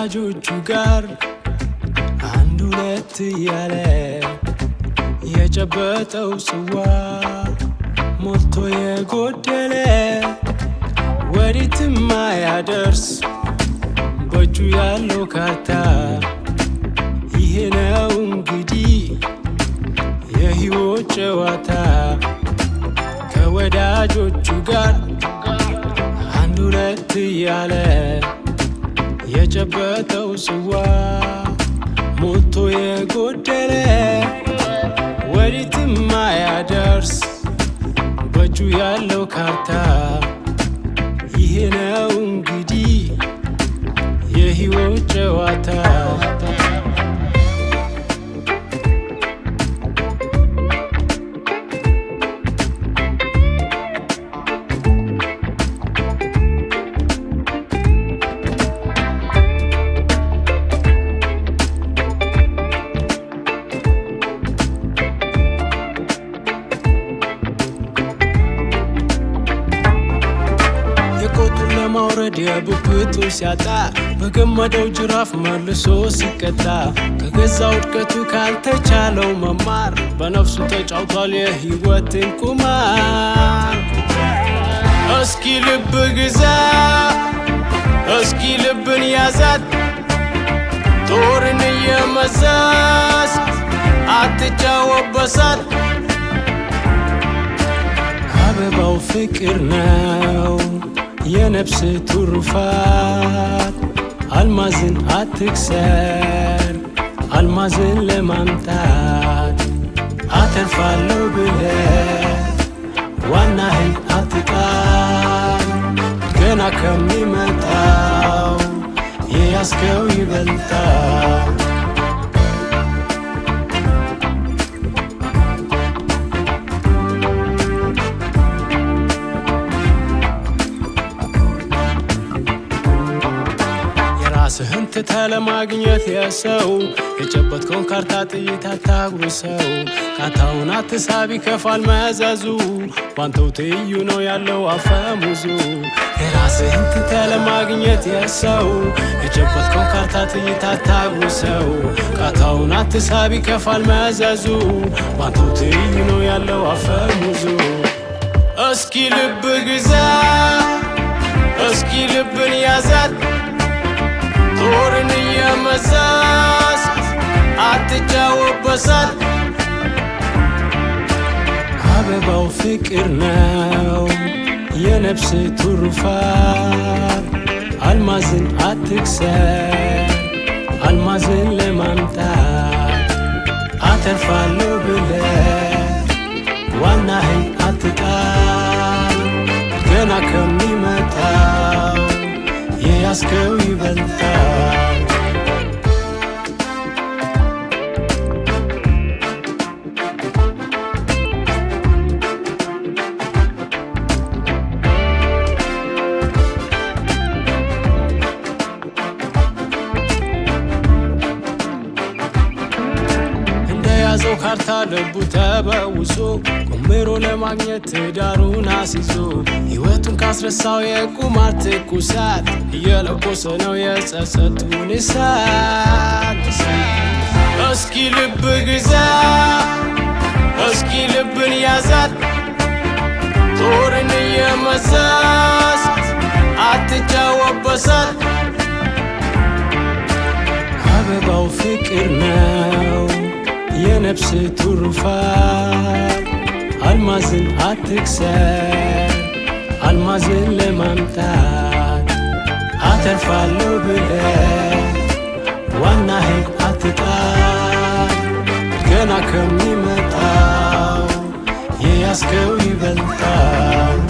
ከወዳጆቹ ጋር አንድ ሁለት እያለ የጨበጠው ጽዋ ሞልቶ የጎደለ ወዴትም አያደርስ በእጁ ያለው ካርታ ይሄ ነው እንግዲህ የሕይወት ጨዋታ። ከወዳጆቹ ጋር አንድ ሁለት እያለ የጨበጠው ጽዋ ሞልቶ የጎደለ ወዴትም አያደርስ በእጁ ያለው ካርታ ይሄ ነው እንግዲህ የሕይወት ጨዋታ። የቆጡን ለማውረድ የብብቱ ሲያጣ በገመደው ጅራፍ መልሶ ሲቀጣ ከገዛ ውድቀቱ ካልተቻለው መማር በነፍሱ ተጫውቷል የሕይወትን ቁማር። እስኪ ልብ ግዛ እስኪ ልብን ያዛት ጦርን እየመዘዝ አትጫወት በሳት። አበባው ፍቅር ነው የነፍስ ትሩፋት አልማዝን አትክሰር አልማዝን ለማምጣት አተርፋለሁ ብለህ ዋናህን አትጣል ገና ከሚመጣው የያዝከው ይበልጣል። ራስህን ትተህ ለማግኘት የሰው የጨበጥከውን ካርታ ጥይት አታጉርሰው። ካርታውን አትሳብ ይከፋል መዘዙ ባንተው ትይዩ ነው ያለው አፈሙዙ። የራስህን ትተህ ለማግኘት የሰው የጨበጥከውን ካርታ ጥይት አታጉርሰው። ካርታውን አትሳብ ይከፋል መዘዙ ባንተው ትይዩ ነው ያለው አፈሙዙ። እስኪ ልብ ግዛ እስኪ ልብን ያዛት ጦርን እየመዘዝ አትጫወት በሳት። አበባው ፍቅር ነው የነፍስ ትሩፋት አልማዝን አትክሰር አልማዝን ለማምጣት አተርፋለሁ ብለህ ዋናህን አትጣል ገና ከሚመጣው የያዝከው ይበልጣል። እንደያዘው ካርታ ልቡ ተበውሶ ቆምሮ ለማግኘት ትዳሩን አስይዞ ሕይወቱን ካስረሳው የቁማር ትኩሳት እየለኮሰ ነው የጸጸቱን እሳት። እስኪ ልብ ግዛ እስኪ ልብን ያዛት ጦርን እየመዘዝ አትጫወት በሳት። አበባው ፍቅር ነው የነፍስ ትሩፋት አልማዝን አትክሰር አልማዝን ለማምጣት አተርፋለሁ ብለህ ዋናህን አትጣል ገና ከሚመጣው የያዝከው ይበልጣል።